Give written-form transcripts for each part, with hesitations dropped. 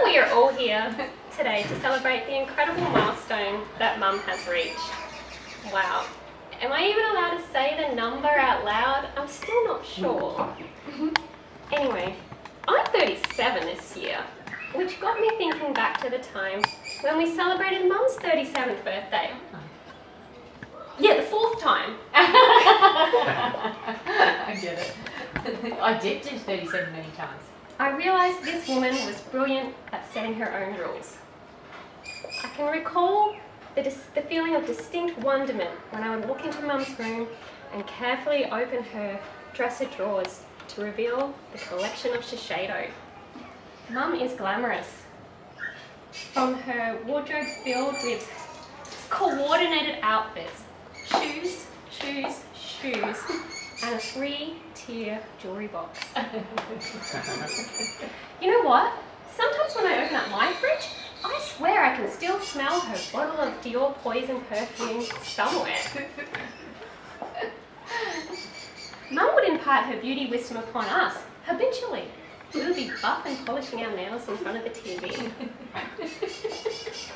we are all here today to celebrate the incredible milestone that Mum has reached. Wow. Am I even allowed to say the number out loud? I'm still not sure. Anyway, I'm 37 this year, which got me thinking back to the time when we celebrated Mum's 37th birthday. Yeah, the 4th time. I get it. I did do 37 many times. I realised this woman was brilliant at setting her own rules. I can recall the feeling of distinct wonderment when I would walk into Mum's room and carefully open her dresser drawers to reveal the collection of Shiseido. Mum is glamorous. From her wardrobe filled with coordinated outfits, shoes, shoes, shoes, and a 3-tier jewellery box. You know what? Sometimes when I open up my fridge, I swear I can still smell her bottle of Dior Poison perfume somewhere. Mum would impart her beauty wisdom upon us, habitually. We would be buff and polishing our nails in front of the TV.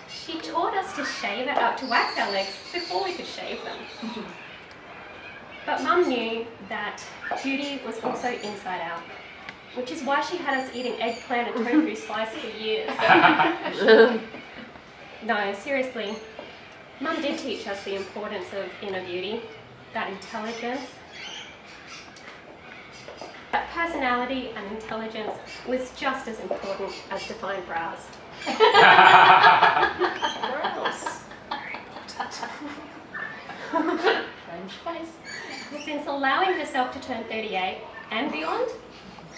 She taught us to to wax our legs before we could shave them. But Mum knew that beauty was also inside out, which is why she had us eating eggplant and tofu slice for years. No, seriously, Mum did teach us the importance of inner beauty, that intelligence. That personality and intelligence was just as important as defined brows. Gross. French face. Since allowing herself to turn 38 and beyond,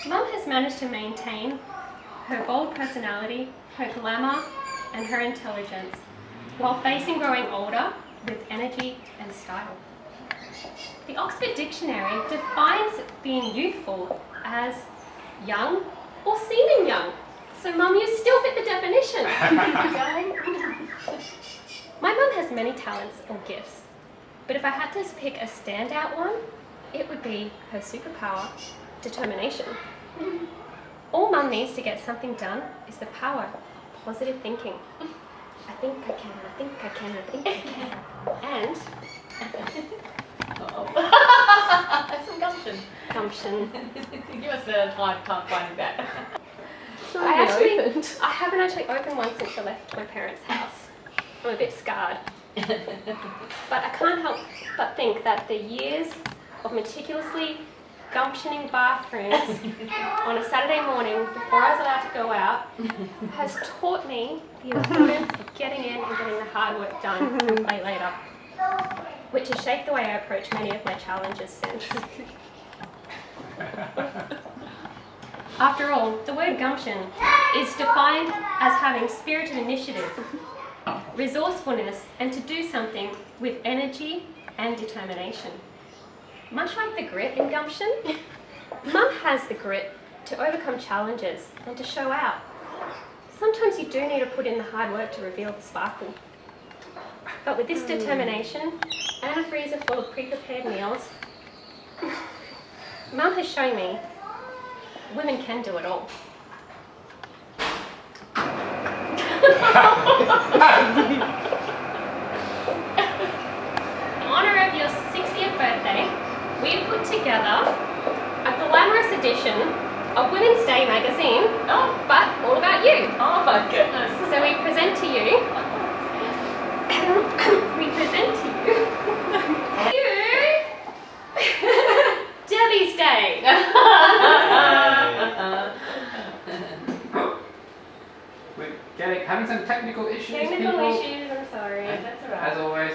Mum has managed to maintain her bold personality, her glamour, and her intelligence, while facing growing older with energy and style. The Oxford Dictionary defines being youthful as young or seeming young. So Mum, you still fit the definition. My mum has many talents or gifts, but if I had to pick a standout one, it would be her superpower, determination. All Mum needs to get something done is the power of positive thinking. I think I can, I think I can, I think I can. And some gumption. gumption. Give us the time, can't find that. I haven't actually opened one since I left my parents' house. I'm a bit scarred. But I can't help but think that the years of meticulously gumptioning bathrooms on a Saturday morning before I was allowed to go out has taught me the importance of getting in and getting the hard work done way later, which has shaped the way I approach many of my challenges since. After all, the word gumption is defined as having spirited initiative, resourcefulness, and to do something with energy and determination. Much like the grit in gumption, Mum has the grit to overcome challenges and to show out. Sometimes you do need to put in the hard work to reveal the sparkle. But with this determination and a freezer full of pre-prepared meals, Mum has shown me women can do it all. In honour of your 60th birthday, we've put together a glamorous edition of Women's Day magazine, but all about you. Oh my goodness. So we present to you, Debbie's Day. We're having some technical issues, Technical people. issues, I'm sorry. That's alright. As always,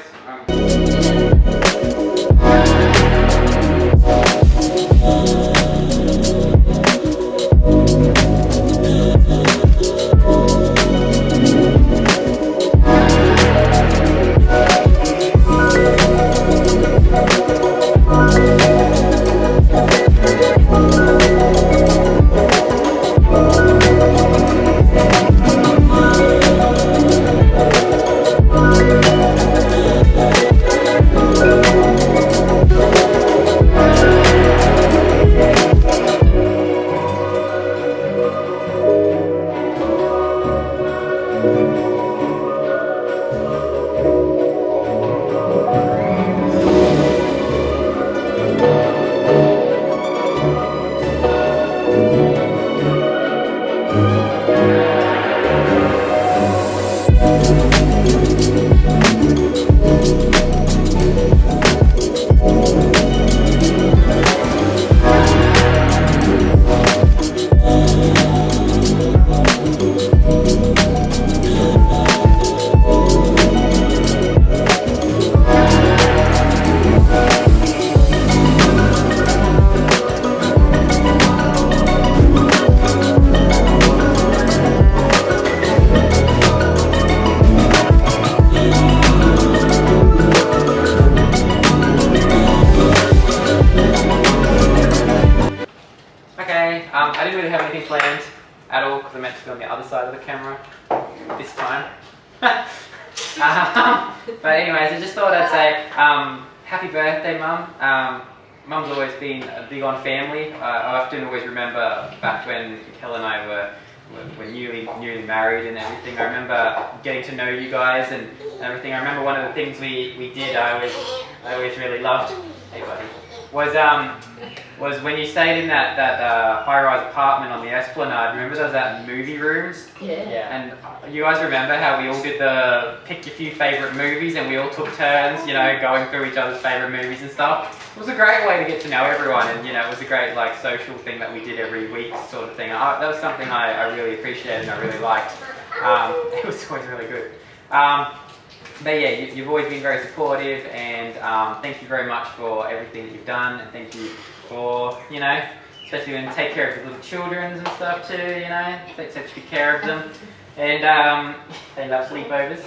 side of the camera this time. But anyways, I just thought I'd say happy birthday, Mum. Mum's always been big on family. I often always remember back when Kel and I were newly married and everything. I remember getting to know you guys and everything. I remember one of the things we did. I always really loved. Hey, buddy. Was when you stayed in that high-rise apartment on the Esplanade. Remember those movie rooms? Yeah. And you guys remember how we all did the pick a few favourite movies and we all took turns, you know, going through each other's favourite movies and stuff. It was a great way to get to know everyone, and you know, it was a great like social thing that we did every week, sort of thing. That was something I really appreciated and I really liked. It was always really good. But yeah, you've always been very supportive, and thank you very much for everything that you've done, and thank you for, you know, especially when you take care of the little children and stuff too, you know, take such good care of them, and they love sleepovers,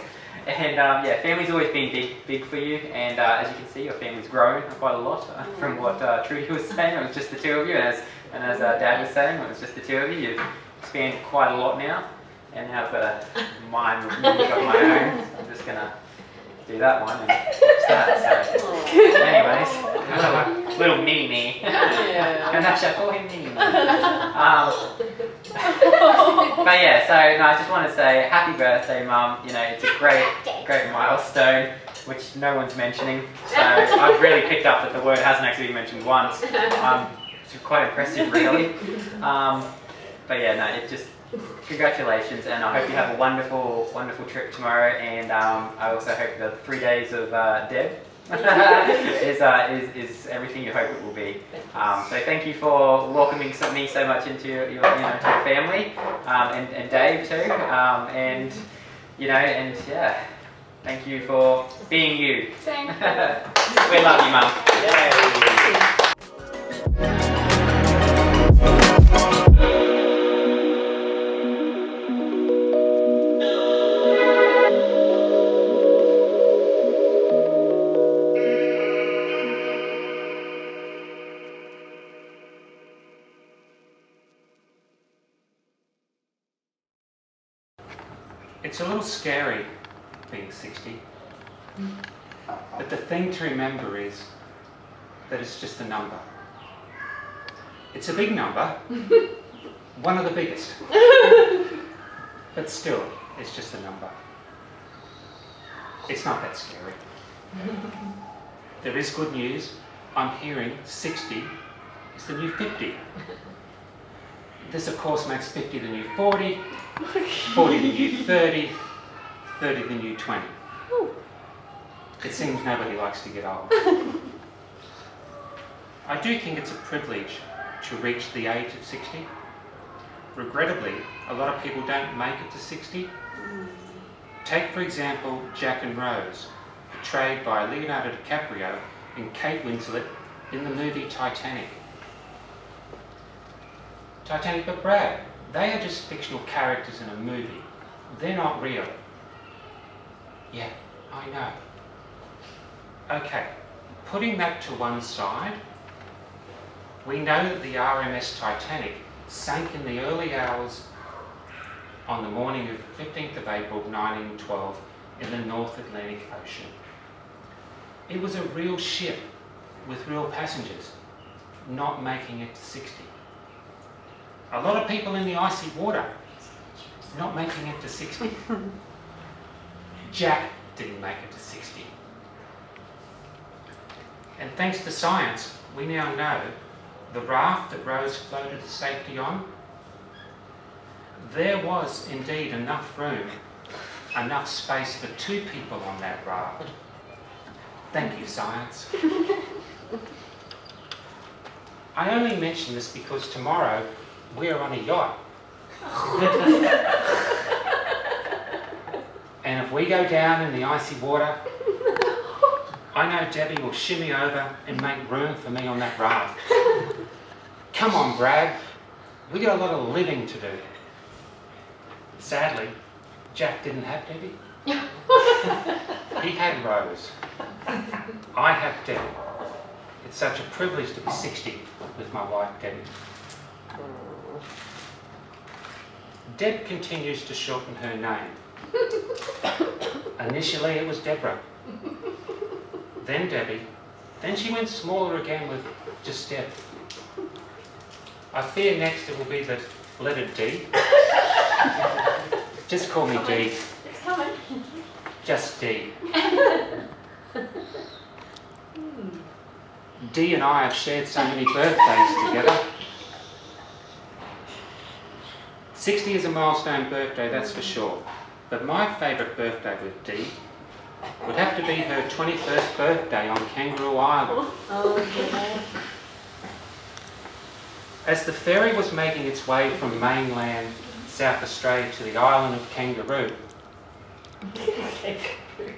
and yeah, family's always been big for you, and as you can see, your family's grown quite a lot from what Trudy was saying. It was just the two of you, and as Dad was saying, it was just the two of you. You've expanded quite a lot now. And now I've got a mind with music of my own. So I'm just gonna do that one and watch that. So, anyways, little mini me. And I shall call him mini me. But yeah, so no, I just want to say happy birthday, Mum. You know, it's a great milestone, which no one's mentioning. So I've really picked up that the word hasn't actually been mentioned once. It's quite impressive, really. But yeah, no, it just. Congratulations, and I hope you have a wonderful trip tomorrow, and I also hope the 3 days of Deb is everything you hope it will be. So thank you for welcoming me so much into your family, and Dave too, and you know, and yeah, thank you for being you. Thank you. We love you, Mum. Yay. It's a little scary being 60, but the thing to remember is that it's just a number. It's a big number, one of the biggest, but still, it's just a number. It's not that scary. There is good news. I'm hearing 60 is the new 50. This of course makes 50 the new 40, 40 the new 30, 30 the new 20. It seems nobody likes to get old. I do think it's a privilege to reach the age of 60. Regrettably, a lot of people don't make it to 60. Take for example Jack and Rose, portrayed by Leonardo DiCaprio and Kate Winslet in the movie Titanic. But Brad, they are just fictional characters in a movie. They're not real. Yeah, I know. Okay, putting that to one side, we know that the RMS Titanic sank in the early hours on the morning of 15th of April 1912 in the North Atlantic Ocean. It was a real ship with real passengers, not making it to 60. A lot of people in the icy water, not making it to 60. Jack didn't make it to 60. And thanks to science, we now know the raft that Rose floated to safety on, there was indeed enough room, enough space for 2 people on that raft. Thank you, science. I only mention this because tomorrow we're on a yacht. And if we go down in the icy water, I know Debbie will shimmy over and make room for me on that raft. Come on, Brad. We got a lot of living to do. Sadly, Jack didn't have Debbie. He had Rose. I have Debbie. It's such a privilege to be 60 with my wife, Debbie. Deb continues to shorten her name. Initially it was Deborah, then Debbie, then she went smaller again with just Deb. I fear next it will be the letter D. Just call me D. It's coming. Just D. Dee and I have shared so many birthdays together. 60 is a milestone birthday, that's for sure. But my favourite birthday with Dee would have to be her 21st birthday on Kangaroo Island. As the ferry was making its way from mainland South Australia to the island of Kangaroo,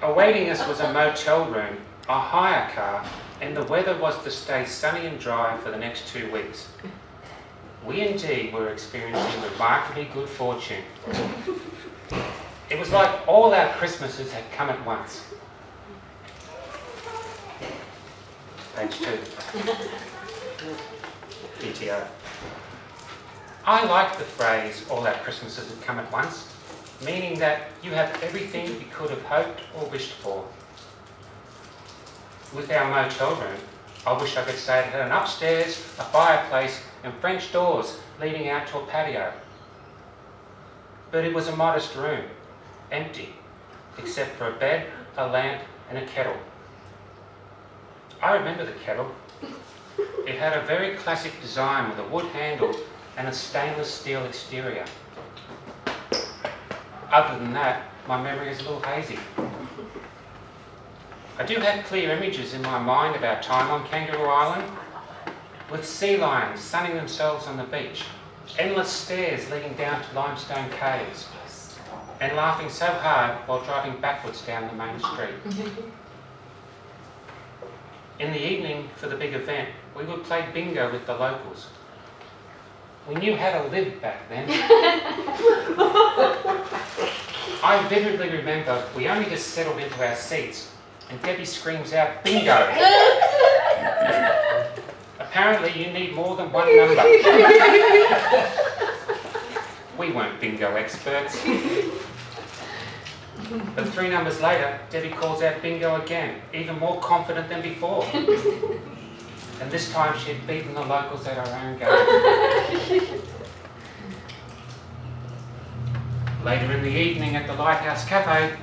awaiting us was a motel room, a hire car, and the weather was to stay sunny and dry for the next 2 weeks. We indeed were experiencing remarkably good fortune. It was like all our Christmases had come at once. Page 2. PTO. I like the phrase, all our Christmases had come at once, meaning that you have everything you could have hoped or wished for. With our motel room, I wish I could say it had an upstairs, a fireplace and French doors leading out to a patio. But it was a modest room, empty, except for a bed, a lamp and a kettle. I remember the kettle. It had a very classic design with a wood handle and a stainless steel exterior. Other than that, my memory is a little hazy. I do have clear images in my mind of our time on Kangaroo Island, with sea lions sunning themselves on the beach, endless stairs leading down to limestone caves, and laughing so hard while driving backwards down the main street. In the evening, for the big event, we would play bingo with the locals. We knew how to live back then. I vividly remember we only just settled into our seats and Debbie screams out, "Bingo!" Apparently you need more than one number. We weren't bingo experts. But 3 numbers later, Debbie calls out bingo again, even more confident than before. And this time she had beaten the locals at her own game. Later in the evening at the Lighthouse Cafe,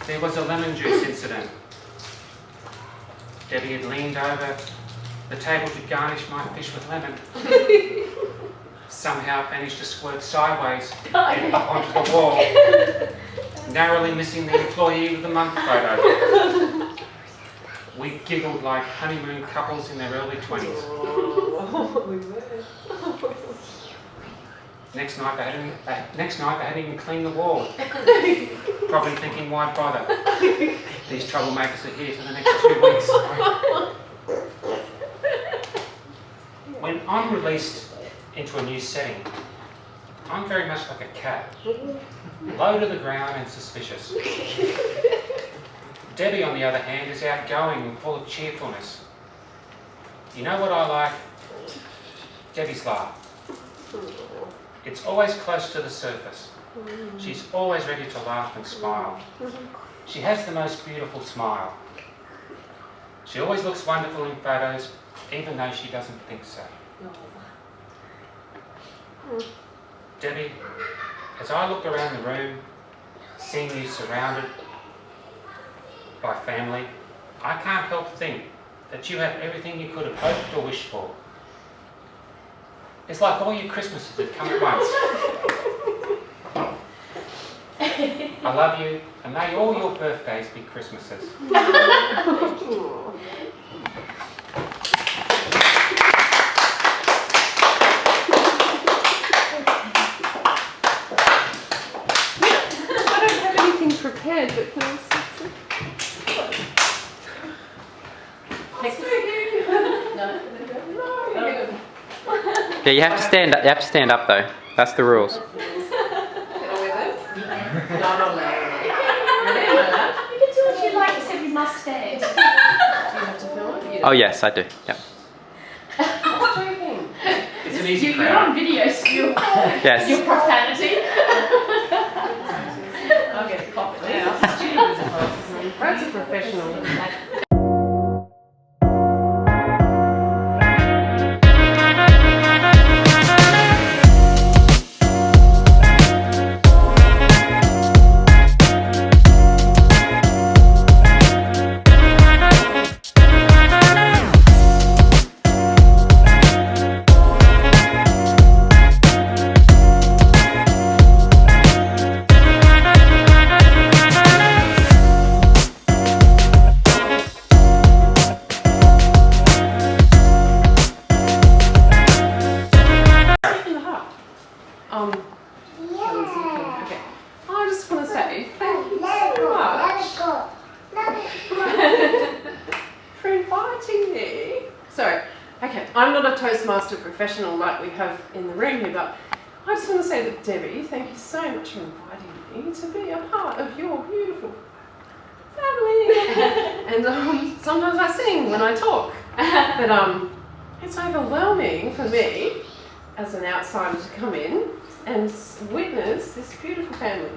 there was a lemon juice incident. Debbie had leaned over the table to garnish my fish with lemon. Somehow managed to squirt sideways and up onto the wall, narrowly missing the employee of the month photo. We giggled like honeymoon couples in their early 20s. Next night they hadn't even cleaned the wall. Probably thinking, why bother? These troublemakers are here for the next 2 weeks. When I'm released into a new setting, I'm very much like a cat, low to the ground and suspicious. Debbie, on the other hand, is outgoing and full of cheerfulness. You know what I like? Debbie's laugh. It's always close to the surface. She's always ready to laugh and smile. She has the most beautiful smile. She always looks wonderful in photos, even though she doesn't think so. Debbie, as I look around the room, seeing you surrounded by family, I can't help think that you have everything you could have hoped or wished for. It's like all your Christmases have come at once. I love you, and may all your birthdays be Christmases. Prepared, but can I Yeah, you have to stand up. You have to stand up though. That's the rules. Not allowed. You can do what you like, except you must stand. Do you have to film it? Oh yes, I do. Yep. What's joking? It's an easy You're crowd. on video, so your Yes. profanity. I'll get a copy now. Brad's a professional. Okay. I just want to say thank you so much for inviting me. Sorry. Okay, I'm not a Toastmaster professional like we have in the room here, but I just want to say that Debbie, thank you so much for inviting me to be a part of your beautiful family. And sometimes I sing when I talk, but it's overwhelming for me as an outsider to come in and witness this beautiful family.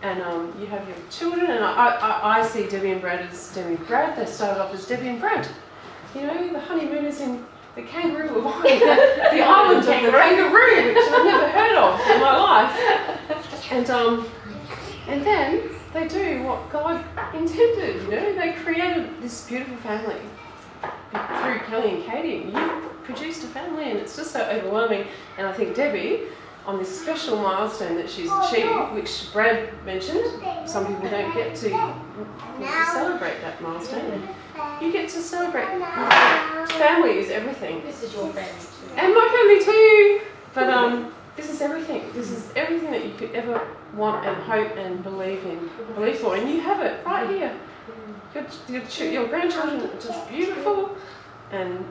And you have your children, and I see Debbie and Brad as Debbie and Brad. They started off as Debbie and Brad. You know, the honeymooners in the kangaroo of Ireland, the island of the kangaroo, which I've never heard of in my life. And then they do what God intended. You know, they created this beautiful family through Kelly and Katie. You produced a family, and it's just so overwhelming. And I think Debbie, on this special milestone that she's achieved, which Brad mentioned, some people don't get to celebrate that milestone. You get to celebrate. Family is everything. This is your family too. And my family too. But this is everything. This is everything that you could ever want and hope and believe for. And you have it right here. Your grandchildren are just beautiful, and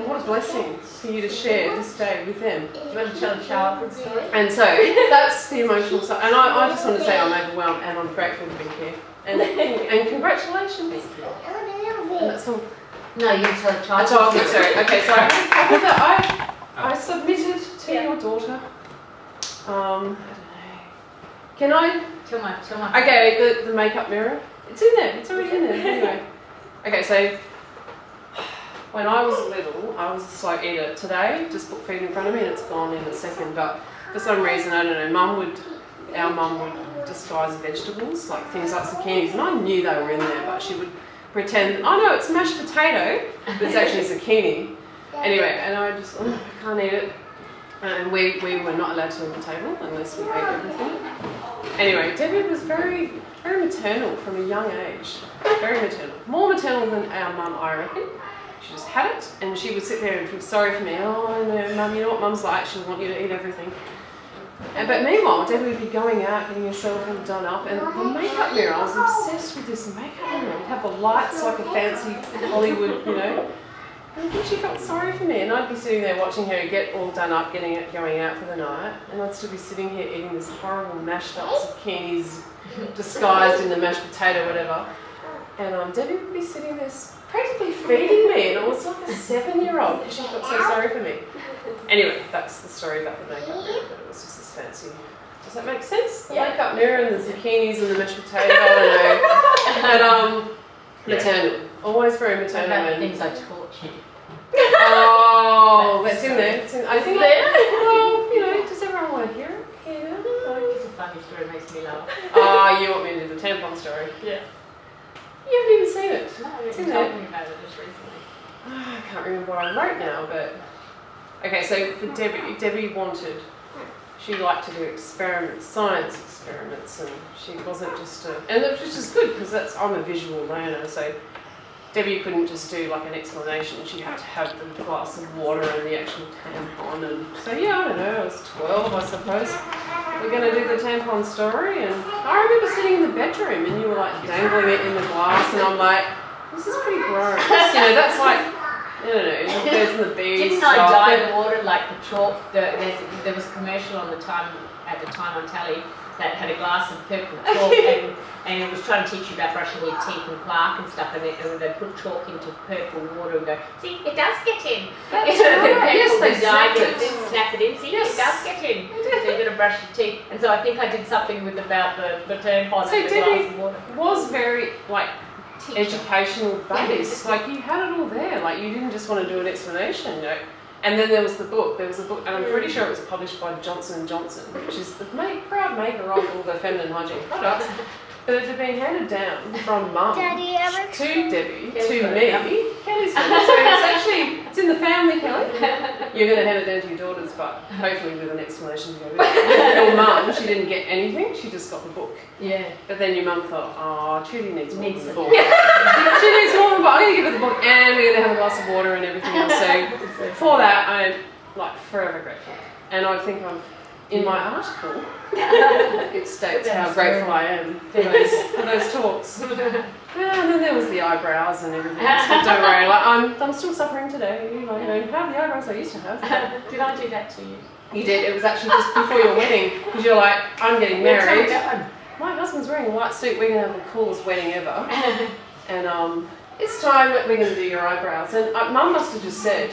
what a blessing for you to share this day with them. Do you want to tell a childhood story? And so that's the emotional side. And I just want to say I'm overwhelmed and I'm grateful to be here. And congratulations. And that's all. No, you tell a A childhood childhood story. story. Okay, so I submitted to your daughter. I don't know. Can I? Tell my. Okay, the makeup mirror. It's in there. It's already in there. Anyway. Okay, so when I was little, I was a slow eater. Today, just put food in front of me and it's gone in a second. But for some reason, I don't know, our mum would disguise vegetables, like things like zucchinis, and I knew they were in there, but she would pretend, oh no, it's mashed potato, but it's actually zucchini. Anyway, and I just, I can't eat it. And we were not allowed to leave the table unless we ate everything. Anyway, Debbie was very, very maternal from a young age. Very maternal. More maternal than our mum, I reckon. She just had it, and she would sit there and feel sorry for me. Oh no, mum, you know what mum's like, she'll want you to eat everything. But meanwhile, Debbie would be going out, getting herself all done up, and the makeup mirror, I was obsessed with this makeup mirror. It'd have the lights like a fancy Hollywood, you know. And I think she felt sorry for me, and I'd be sitting there watching her get all done up, going out for the night, and I'd still be sitting here eating this horrible mashed up zucchinis disguised in the mashed potato, whatever. And Debbie would be sitting there practically feeding me, and I was like a 7-year-old because she felt so sorry for me. Anyway, that's the story about the makeup mirror, but it was just this fancy. Does that make sense? The makeup mirror and the zucchinis and the mashed potato, I don't know. But maternal. Always very maternal. About the things I taught you. Oh, that's in there. I think there? Well, you know, does everyone want to hear it? Yeah. It's a funny story, it makes me laugh. You want me to do the tampon story? Yeah. You haven't even seen it. No, It's you in told there. me about it just recently. I can't remember what I wrote now, but okay. So for Debbie wanted. She liked to do experiments, science experiments, and she wasn't just and which is good because I'm a visual learner. So Debbie couldn't just do like an explanation. She had to have the glass of water and the actual tampon. And so yeah, I don't know. I was 12, I suppose. We're going to do the tampon story, and I remember sitting in the bedroom, and you were like dangling it in the glass, and I'm like, this is pretty gross. You know, that's like I don't know, the birds and the bees. Didn't I stuff, dye but- the water like the chalk? There was a commercial at the time on telly that had a glass of purple chalk and it was trying to teach you about brushing your teeth and plaque and stuff, and they put chalk into purple water and go, see, it does get in. That's right. Yes, they snapped snapped it. Snap it in, see, Yes. it does get in. So you've got to brush your teeth. And so I think I did something with about the tampon So and the Debbie glass of water. was very, like, Teacher. educational base. Like, you had it all there. Like, you didn't just want to do an explanation, you know. And then there was the book. There was a book, and I'm pretty sure it was published by Johnson & Johnson, which is the proud maker of all the feminine hygiene products. But it had been handed down from mum Daddy, ever to Debbie, Kelly's to got it, me. yeah. Kelly's got it. It's in the family, Kelly. You're going to hand it down to your daughters, but hopefully with an explanation to go with it. Your mum, she didn't get anything, she just got the book. Yeah. But then your mum thought, oh, Trudy needs more than the Needs book. She needs more than the book. I'm going to give her the book and we're going to have a glass of water and everything else. So for that, I'm like forever grateful. And I think in my article, it states how grateful I am for those talks. Yeah, and then there was the eyebrows and everything else. But don't worry, like, I'm still suffering today. Like, I don't have the eyebrows I used to have. Did I do that to you? You did. It was actually just before your wedding because you're like, I'm getting Where's married. that going? My husband's wearing a white suit. We're gonna have the coolest wedding ever. And it's time that we're gonna do your eyebrows. And Mum must have just said,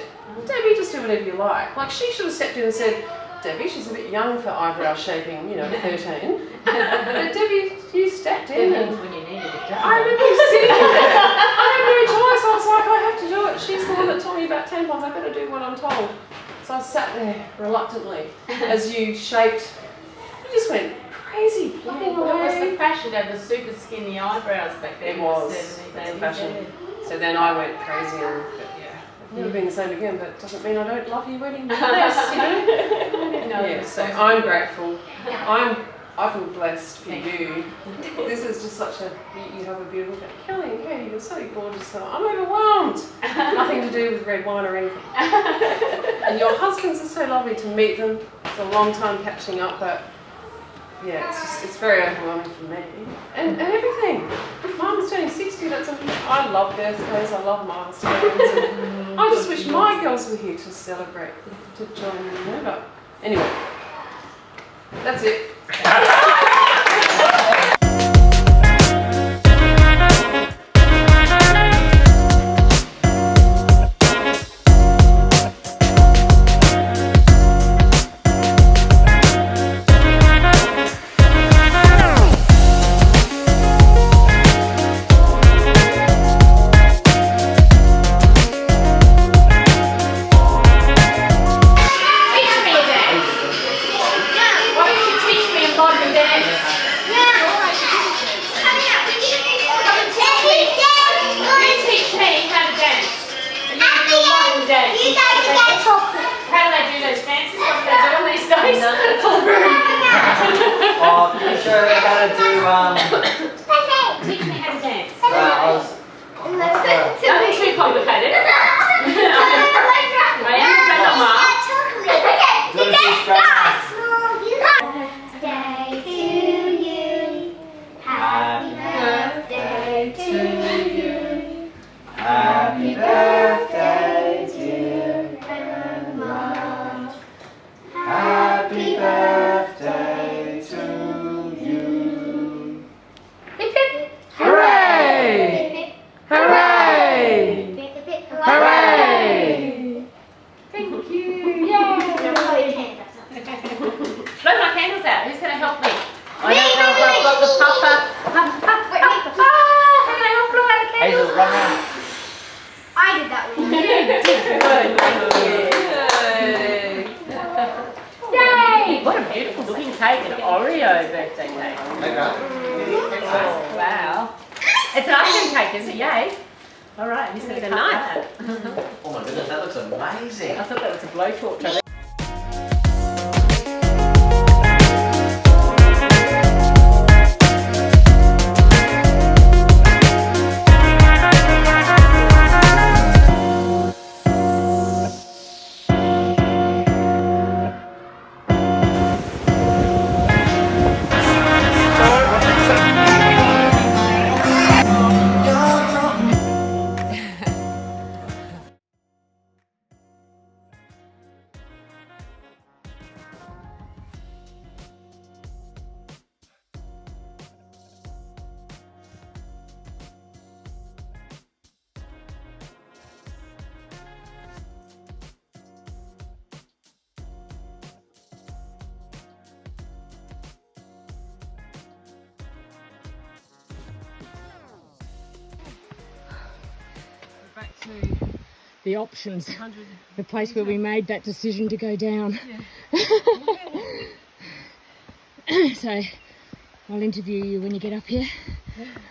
Debbie, just do whatever you like. Like, she should have stepped in and said, Debbie, she's a bit young for eyebrow shaping, you know, 13. But Debbie, you stepped in. It And means when you needed it done. I remember you sitting there. I had no choice. I was like, I have to do it. She's the one that told me about tampons. I better do what I'm told. So I sat there reluctantly as you shaped. You just went crazy, plucking What was away. the fashion of the super skinny eyebrows back then? It was. 70s, It's a 80s, fashion. So then I went crazy and, but yeah, I've never been the same again, but it doesn't mean I don't love you wedding less, you know? No, Yeah, so it's I'm grateful. I feel blessed for you. This is just such a, you have a beautiful family. Kelly and Katie, you're so gorgeous. So I'm overwhelmed. Nothing to do with red wine or anything. And your husbands are so lovely to meet them. It's a long time catching up, but yeah, it's very overwhelming for me. And everything. Mum's turning 60, I love birthdays, I love milestones. And I just wish my girls were here to celebrate, to join in, you know, but anyway. That's it. Oh, pretty sure we're gonna do Teach me how to dance. I was Nothing too complicated. I am a grandma. Happy birthday to you. Happy birthday, dear Grandma. Happy birthday to you. Hooray! Hooray! Hooray! Thank you. Yay. Blow my candles out. Who's going to help me? I don't know if I've got the puffer. How can I help blow out the Hazel, candles? run around. I did that one. Yay! What a beautiful looking cake, an Oreo birthday cake. Oh, wow. It's an ice cream cake, is it? Yay. All right, who's going to cut that? Oh my goodness, that looks amazing. I thought that was a blowtorch. to the options, 100. the place where we made that decision to go down. So I'll interview you when you get up here.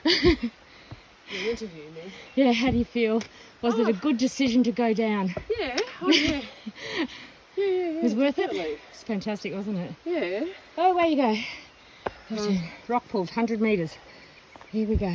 You'll interview me. Yeah, how do you feel? Was it a good decision to go down? Yeah, oh yeah. Yeah, It was worth it? definitely. It's fantastic, wasn't it? Yeah. Oh, away you go. Rock pool, 100 metres. Here we go.